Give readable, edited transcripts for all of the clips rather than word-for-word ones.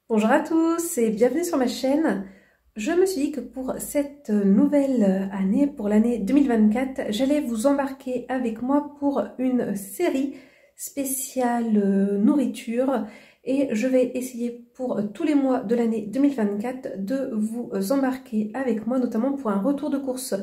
Bonjour à tous et bienvenue sur ma chaîne. Je me suis dit que pour cette nouvelle année, pour l'année 2024, j'allais vous embarquer avec moi pour une série spéciale nourriture et je vais essayer pour tous les mois de l'année 2024 de vous embarquer avec moi, notamment pour un retour de course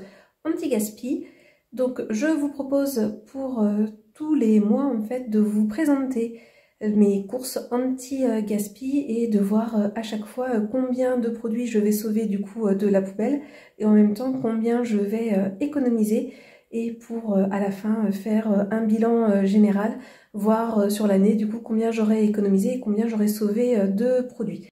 anti-gaspi. Donc je vous propose pour tous les mois en fait de vous présenter mes courses anti-gaspi et de voir à chaque fois combien de produits je vais sauver du coup de la poubelle et en même temps combien je vais économiser et pour à la fin faire un bilan général, voir sur l'année du coup combien j'aurais économisé et combien j'aurais sauvé de produits.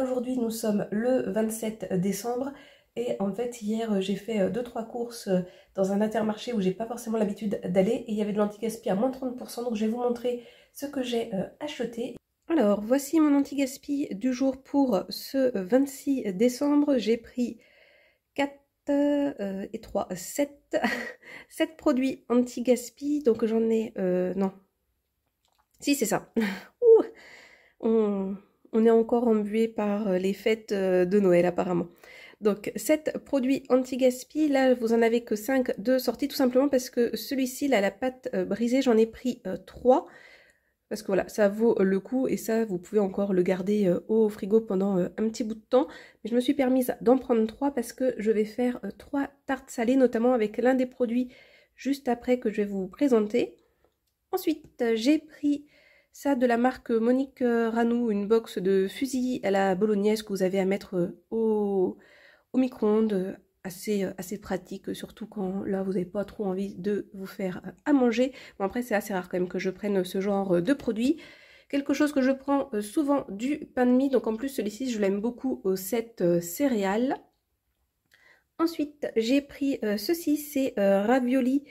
Aujourd'hui nous sommes le 27 décembre et en fait hier j'ai fait 2-3 courses dans un Intermarché où j'ai pas forcément l'habitude d'aller et il y avait de l'anti-gaspi à moins 30%, donc je vais vous montrer ce que j'ai acheté. Alors voici mon anti-gaspi du jour pour ce 26 décembre. J'ai pris 4 et 3, 7, 7 produits anti-gaspi, donc j'en ai... non, si c'est ça. Ouh, on est encore embué par les fêtes de Noël apparemment. Donc 7 produits anti-gaspi, là vous en avez que 5 de sortie tout simplement parce que celui-ci, là la pâte brisée, j'en ai pris 3 parce que voilà, ça vaut le coup et ça vous pouvez encore le garder au frigo pendant un petit bout de temps. Mais je me suis permise d'en prendre 3 parce que je vais faire 3 tartes salées, notamment avec l'un des produits juste après que je vais vous présenter. Ensuite j'ai pris ça de la marque Monique Ranou, une box de fusil à la bolognaise que vous avez à mettre au micro-ondes, assez pratique, surtout quand là vous n'avez pas trop envie de vous faire à manger. Bon après c'est assez rare quand même que je prenne ce genre de produit. Quelque chose que je prends souvent, du pain de mie, donc en plus celui-ci je l'aime beaucoup au 7 céréales. Ensuite j'ai pris ceci, c'est ravioli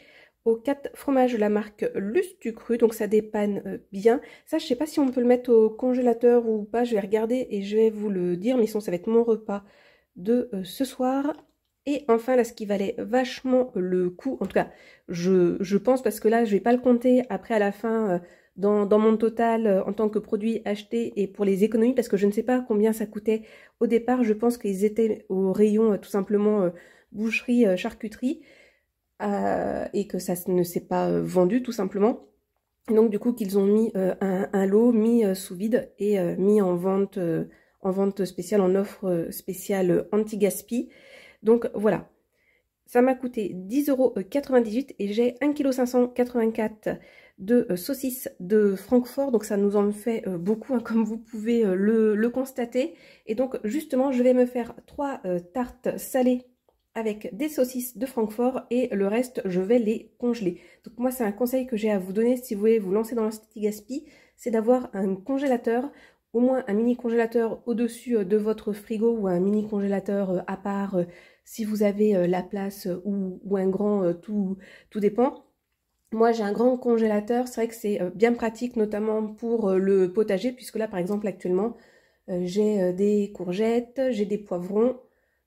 aux 4 fromages de la marque Luce du Cru, donc ça dépanne bien. Ça, je sais pas si on peut le mettre au congélateur ou pas, je vais regarder et je vais vous le dire, mais sinon ça va être mon repas de ce soir. Et enfin, là, ce qui valait vachement le coup, en tout cas, je pense, parce que là, je vais pas le compter après à la fin dans mon total en tant que produit acheté et pour les économies, parce que je ne sais pas combien ça coûtait au départ. Je pense qu'ils étaient au rayon tout simplement boucherie, charcuterie. Et que ça ne s'est pas vendu tout simplement. Donc du coup qu'ils ont mis un lot, mis sous vide et mis en vente spéciale, en offre spéciale anti-gaspi. Donc voilà, ça m'a coûté 10,98 € et j'ai 1,584 kg de saucisses de Francfort, donc ça nous en fait beaucoup, hein, comme vous pouvez le constater. Et donc justement je vais me faire 3 tartes salées avec des saucisses de Francfort et le reste je vais les congeler. Donc moi c'est un conseil que j'ai à vous donner si vous voulez vous lancer dans l'anti-gaspi, c'est d'avoir un congélateur, au moins un mini congélateur au-dessus de votre frigo ou un mini congélateur à part si vous avez la place ou un grand, tout dépend. Moi j'ai un grand congélateur, c'est vrai que c'est bien pratique notamment pour le potager, puisque là par exemple actuellement j'ai des courgettes, j'ai des poivrons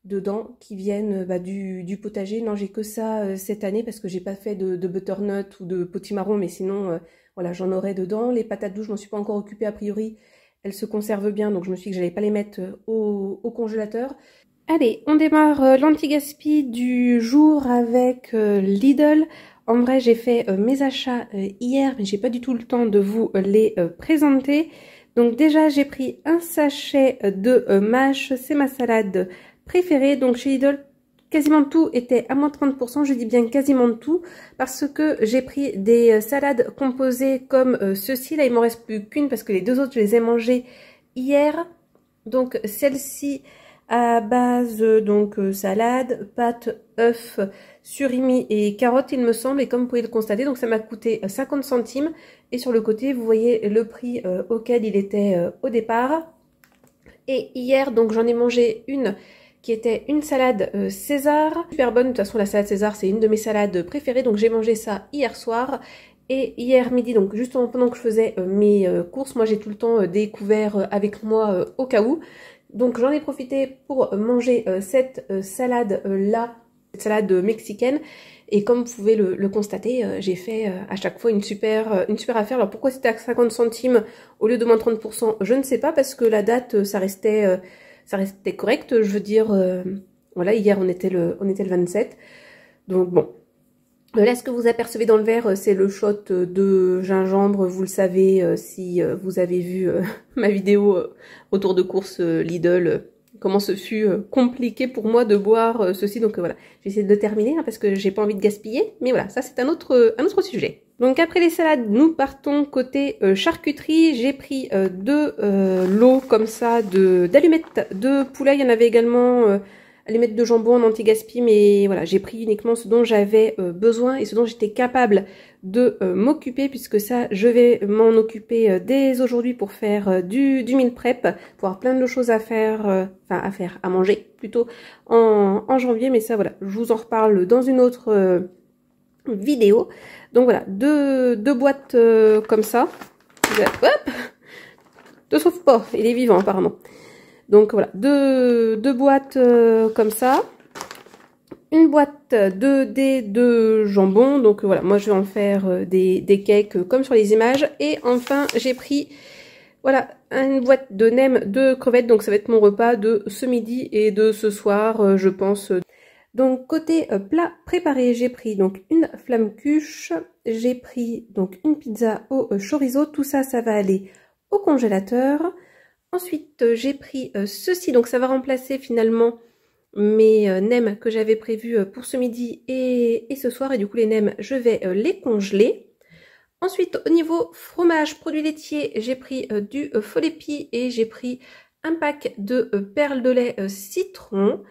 dedans qui viennent du potager. Non, j'ai que ça cette année parce que j'ai pas fait de butternut ou de potimarron, mais sinon voilà, j'en aurai dedans. Les patates douces, je m'en suis pas encore occupée a priori, elles se conservent bien, donc je me suis dit que j'allais pas les mettre au congélateur. Allez, on démarre l'anti-gaspi du jour avec Lidl. En vrai, j'ai fait mes achats hier, mais j'ai pas du tout le temps de vous les présenter. Donc déjà, j'ai pris un sachet de mâche, c'est ma salade préférée. Donc chez Lidl, quasiment tout était à moins 30%, je dis bien quasiment tout, parce que j'ai pris des salades composées comme ceci. Là, il m'en reste plus qu'une parce que les deux autres, je les ai mangées hier. Donc celle-ci à base donc salade, pâtes, œufs, surimi et carottes il me semble, et comme vous pouvez le constater, donc ça m'a coûté 50 centimes et sur le côté vous voyez le prix auquel il était au départ. Et hier donc j'en ai mangé une qui était une salade César, super bonne. De toute façon la salade César c'est une de mes salades préférées, donc j'ai mangé ça hier soir. Et hier midi, donc justement pendant que je faisais mes courses, moi j'ai tout le temps des couverts avec moi au cas où. Donc j'en ai profité pour manger cette salade là salade mexicaine. Et comme vous pouvez le constater, j'ai fait à chaque fois une super affaire. Alors pourquoi c'était à 50 centimes au lieu de moins 30%, je ne sais pas, parce que la date, ça restait correct. Je veux dire, voilà, hier on était le 27. Donc bon. Là, ce que vous apercevez dans le verre, c'est le shot de gingembre. Vous le savez si vous avez vu ma vidéo autour de course Lidl. Comment ce fut compliqué pour moi de boire ceci. Donc voilà, j'ai essayé de le terminer hein, parce que j'ai pas envie de gaspiller. Mais voilà, ça c'est un autre sujet. Donc après les salades, nous partons côté charcuterie. J'ai pris deux lots comme ça d'allumettes de poulet. Il y en avait également... allumettes de jambon en anti-gaspi, mais voilà, j'ai pris uniquement ce dont j'avais besoin et ce dont j'étais capable de m'occuper, puisque ça, je vais m'en occuper dès aujourd'hui pour faire du meal prep, pour avoir plein de choses à faire, à manger plutôt en janvier, mais ça voilà, je vous en reparle dans une autre vidéo. Donc voilà, deux boîtes comme ça. Hop, ne sauve pas, il est vivant apparemment. Donc voilà, deux boîtes comme ça. Une boîte de dés de jambon. Donc voilà, moi je vais en faire des cakes comme sur les images. Et enfin, j'ai pris voilà une boîte de nems de crevettes. Donc ça va être mon repas de ce midi et de ce soir, je pense. Donc côté plat préparé, j'ai pris donc une flamme cuche. J'ai pris donc une pizza au chorizo. Tout ça, ça va aller au congélateur. Ensuite, j'ai pris ceci, donc ça va remplacer finalement mes nems que j'avais prévus pour ce midi et ce soir. Et du coup, les nems, je vais les congeler. Ensuite, au niveau fromage, produits laitiers, j'ai pris du Faux-Lépi et j'ai pris un pack de perles de lait citron.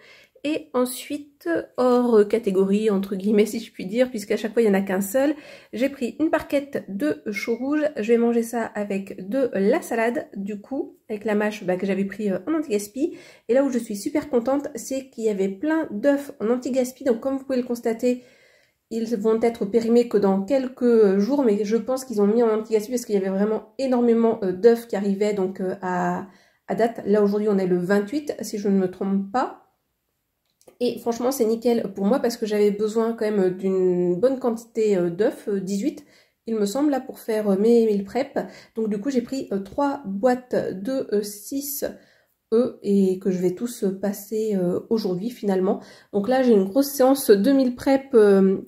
Et ensuite, hors catégorie, entre guillemets, si je puis dire, puisqu'à chaque fois, il n'y en a qu'un seul, j'ai pris une barquette de chou rouge. Je vais manger ça avec de la salade, du coup, avec la mâche que j'avais pris en anti-gaspi. Et là où je suis super contente, c'est qu'il y avait plein d'œufs en anti-gaspi. Donc, comme vous pouvez le constater, ils vont être périmés que dans quelques jours. Mais je pense qu'ils ont mis en anti-gaspi parce qu'il y avait vraiment énormément d'œufs qui arrivaient donc à date. Là, aujourd'hui, on est le 28, si je ne me trompe pas. Et franchement, c'est nickel pour moi parce que j'avais besoin quand même d'une bonne quantité d'œufs, 18, il me semble, là, pour faire mes meal prep. Donc du coup, j'ai pris 3 boîtes de 6 œufs et que je vais tous passer aujourd'hui finalement. Donc là, j'ai une grosse séance de meal prep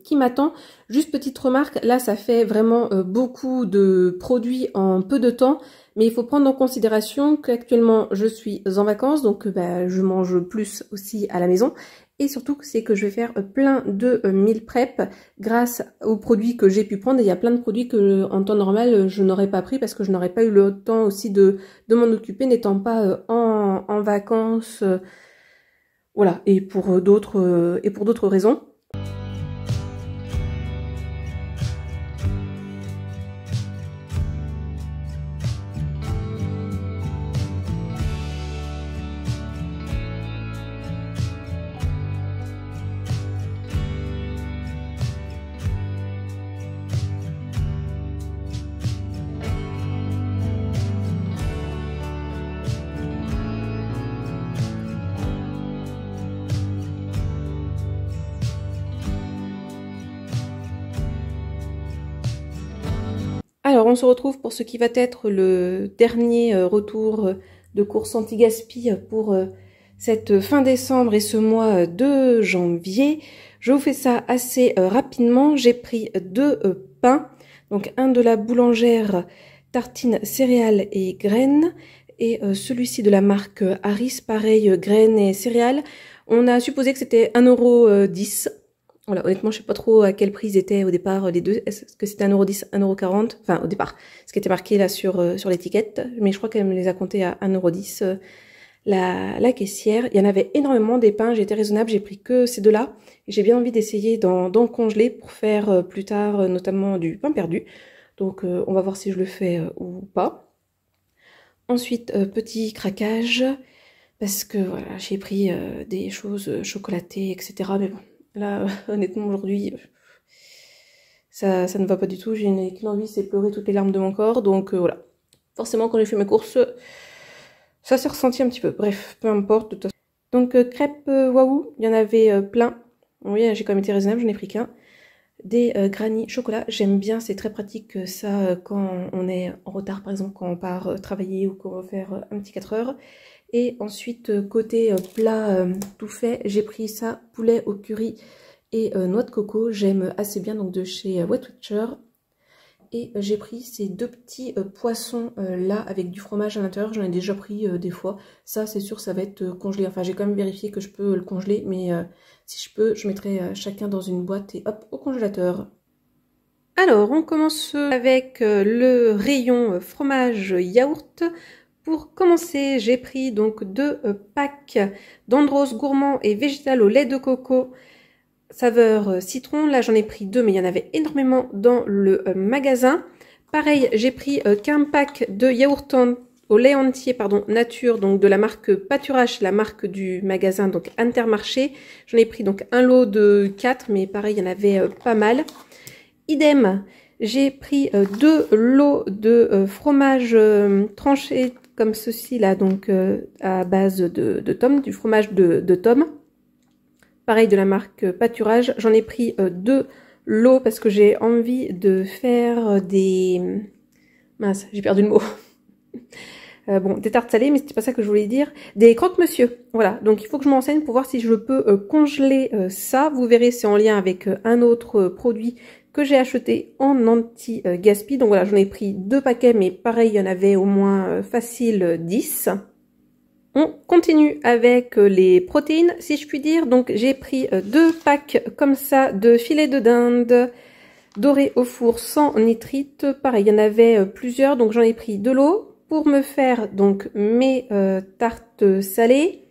qui m'attend. Juste petite remarque, là, ça fait vraiment beaucoup de produits en peu de temps. Mais il faut prendre en considération qu'actuellement je suis en vacances, donc je mange plus aussi à la maison. Et surtout, c'est que je vais faire plein de meal prep grâce aux produits que j'ai pu prendre. Et il y a plein de produits que en temps normal, je n'aurais pas pris parce que je n'aurais pas eu le temps aussi de m'en occuper, n'étant pas en vacances. Voilà, et pour d'autres raisons. Alors, on se retrouve pour ce qui va être le dernier retour de course anti-gaspi pour cette fin décembre et ce mois de janvier. Je vous fais ça assez rapidement. J'ai pris 2 pains, donc un de la boulangère tartine céréales et graines et celui-ci de la marque Harris, pareil, graines et céréales. On a supposé que c'était 1,10 €. Voilà, honnêtement, je sais pas trop à quel prix ils étaient au départ les deux. Est-ce que c'était 1,10 €, 1,40 €? Enfin, au départ, ce qui était marqué là sur l'étiquette. Mais je crois qu'elle me les a comptés à 1,10 €. La caissière. Il y en avait énormément des pains. J'ai été raisonnable. J'ai pris que ces deux-là. Et j'ai bien envie d'essayer d'en congeler pour faire plus tard notamment du pain perdu. Donc, on va voir si je le fais ou pas. Ensuite, petit craquage. Parce que voilà, j'ai pris des choses chocolatées, etc. Mais bon. Là, honnêtement, aujourd'hui, ça ne va pas du tout. J'ai une envie, c'est pleurer toutes les larmes de mon corps. Donc voilà. Forcément, quand j'ai fait mes courses, ça s'est ressenti un petit peu. Bref, peu importe. Donc crêpes waouh, il y en avait plein. Oui, j'ai quand même été raisonnable, je n'ai pris qu'un. Des granny chocolat, j'aime bien, c'est très pratique ça quand on est en retard, par exemple quand on part travailler ou qu'on va faire un petit 4 heures. Et ensuite, côté plat tout fait, j'ai pris ça, poulet au curry et noix de coco. J'aime assez bien, donc de chez Wet Witcher. Et j'ai pris ces deux petits poissons là avec du fromage à l'intérieur. J'en ai déjà pris des fois. Ça, c'est sûr, ça va être congelé. Enfin, j'ai quand même vérifié que je peux le congeler. Mais si je peux, je mettrai chacun dans une boîte et hop, au congélateur. Alors, on commence avec le rayon fromage yaourt. Pour commencer, j'ai pris donc 2 packs d'Andros gourmand et végétal au lait de coco. Saveur citron, là j'en ai pris 2 mais il y en avait énormément dans le magasin. Pareil, j'ai pris qu'un pack de yaourt au lait entier, pardon, nature, donc de la marque Pâturage, la marque du magasin, donc Intermarché. J'en ai pris donc un lot de 4, mais pareil, il y en avait pas mal. Idem, j'ai pris 2 lots de fromage tranché comme ceci là, donc à base de tomes, du fromage de tomes. Pareil de la marque Pâturage, j'en ai pris 2 lots parce que j'ai envie de faire des... Mince, j'ai perdu le mot. Bon, des tartes salées, mais c'était pas ça que je voulais dire. Des croque-monsieur, voilà. Donc il faut que je m'enseigne pour voir si je peux congeler ça. Vous verrez, c'est en lien avec un autre produit que j'ai acheté en anti-gaspi. Donc voilà, j'en ai pris 2 paquets, mais pareil, il y en avait au moins facile 10. On continue avec les protéines, si je puis dire. Donc, j'ai pris 2 packs comme ça de filets de dinde dorés au four sans nitrite. Pareil, il y en avait plusieurs, donc j'en ai pris 2 lots pour me faire donc mes tartes salées,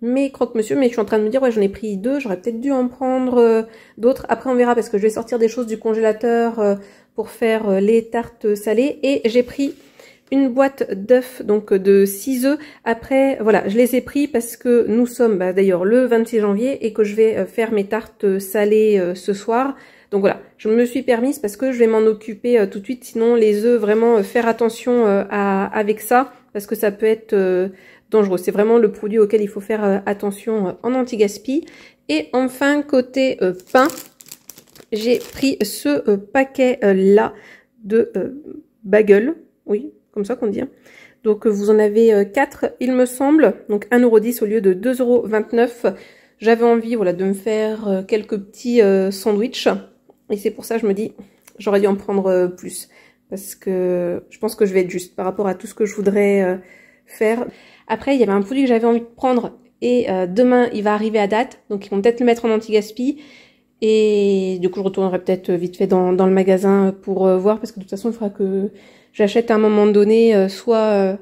mes croque-monsieur. Mais je suis en train de me dire, ouais, j'en ai pris 2, j'aurais peut-être dû en prendre d'autres. Après, on verra parce que je vais sortir des choses du congélateur pour faire les tartes salées. Et j'ai pris une boîte d'œufs, donc de 6 œufs. Après, voilà, je les ai pris parce que nous sommes d'ailleurs le 26 janvier et que je vais faire mes tartes salées ce soir. Donc voilà, je me suis permise parce que je vais m'en occuper tout de suite. Sinon, les œufs, vraiment faire attention avec ça parce que ça peut être dangereux. C'est vraiment le produit auquel il faut faire attention en anti-gaspi. Et enfin, côté pain, j'ai pris ce paquet là de bagels. Oui, comme ça qu'on dit. Donc vous en avez 4, il me semble. Donc 1,10 € au lieu de 2,29 €. J'avais envie, voilà, de me faire quelques petits sandwichs. Et c'est pour ça que je me dis, j'aurais dû en prendre plus. Parce que je pense que je vais être juste par rapport à tout ce que je voudrais faire. Après, il y avait un produit que j'avais envie de prendre. Et demain, il va arriver à date. Donc ils vont peut-être le mettre en anti-gaspi. Et du coup, je retournerai peut-être vite fait dans le magasin pour voir. Parce que de toute façon, il faudra que j'achète à un moment donné, soit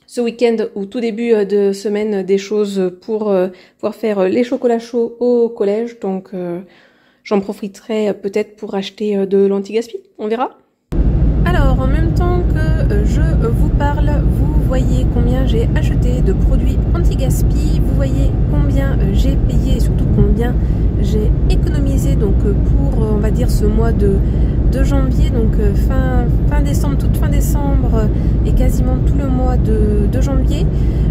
ce week-end ou tout début de semaine, des choses pour pouvoir faire les chocolats chauds au collège. Donc j'en profiterai peut-être pour acheter de l'anti-gaspi. On verra. Alors, en même temps que je vous parle, vous voyez combien j'ai acheté de produits anti-gaspi. Vous voyez combien j'ai payé et surtout combien j'ai économisé donc pour, on va dire, ce mois de janvier, donc fin décembre, toute fin décembre et quasiment tout le mois de janvier.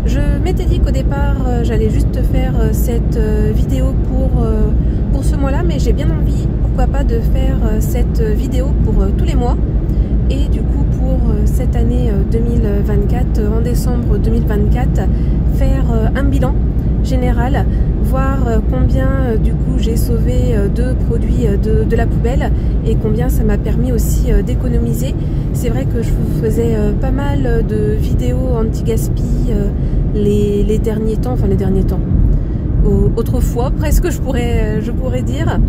Je m'étais dit qu'au départ j'allais juste faire cette vidéo pour ce mois là, mais j'ai bien envie, pourquoi pas, de faire cette vidéo pour tous les mois. Et du coup pour cette année 2024, en décembre 2024, faire un bilan général, voir combien du coup j'ai sauvé de produits de la poubelle et combien ça m'a permis aussi d'économiser. C'est vrai que je vous faisais pas mal de vidéos anti-gaspi les derniers temps, enfin les derniers temps, autrefois presque je pourrais dire.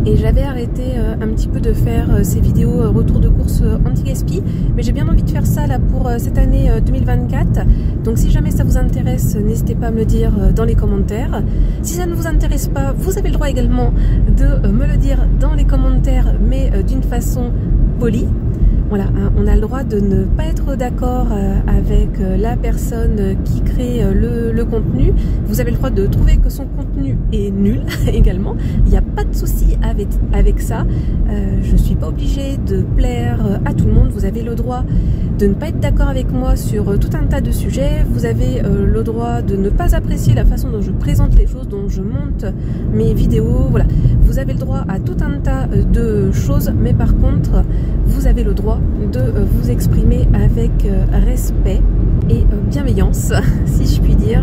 Et j'avais arrêté un petit peu de faire ces vidéos retour de course anti-gaspi, mais j'ai bien envie de faire ça là pour cette année 2024. Donc si jamais ça vous intéresse, n'hésitez pas à me le dire dans les commentaires. Si ça ne vous intéresse pas, vous avez le droit également de me le dire dans les commentaires, mais d'une façon polie. Voilà, hein, on a le droit de ne pas être d'accord avec la personne qui crée le contenu. Vous avez le droit de trouver que son contenu est nul également. Il n'y a pas de souci avec ça. Je ne suis pas obligée de plaire à tout le monde. Vous avez le droit de ne pas être d'accord avec moi sur tout un tas de sujets. Vous avez le droit de ne pas apprécier la façon dont je présente les choses, dont je monte mes vidéos. Voilà, vous avez le droit à tout un tas de choses, mais par contre, vous avez le droit de vous exprimer avec respect et bienveillance, si je puis dire.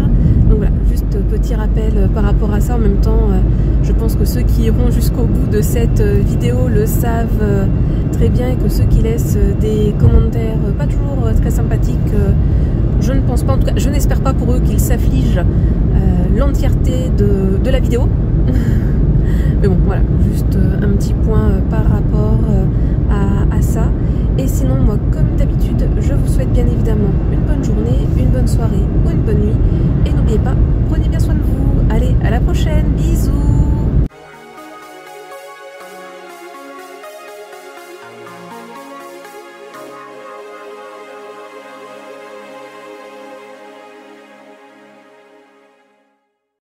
Donc voilà, juste petit rappel par rapport à ça. En même temps, je pense que ceux qui iront jusqu'au bout de cette vidéo le savent très bien, et que ceux qui laissent des commentaires pas toujours très sympathiques, je ne pense pas, en tout cas, je n'espère pas pour eux qu'ils s'affligent l'entièreté de la vidéo. Mais bon, voilà, juste un petit point par rapport à ça. Et sinon, moi, comme d'habitude, je vous souhaite bien évidemment une bonne journée, une bonne soirée ou une bonne nuit. Et n'oubliez pas, prenez bien soin de vous. Allez, à la prochaine, bisous!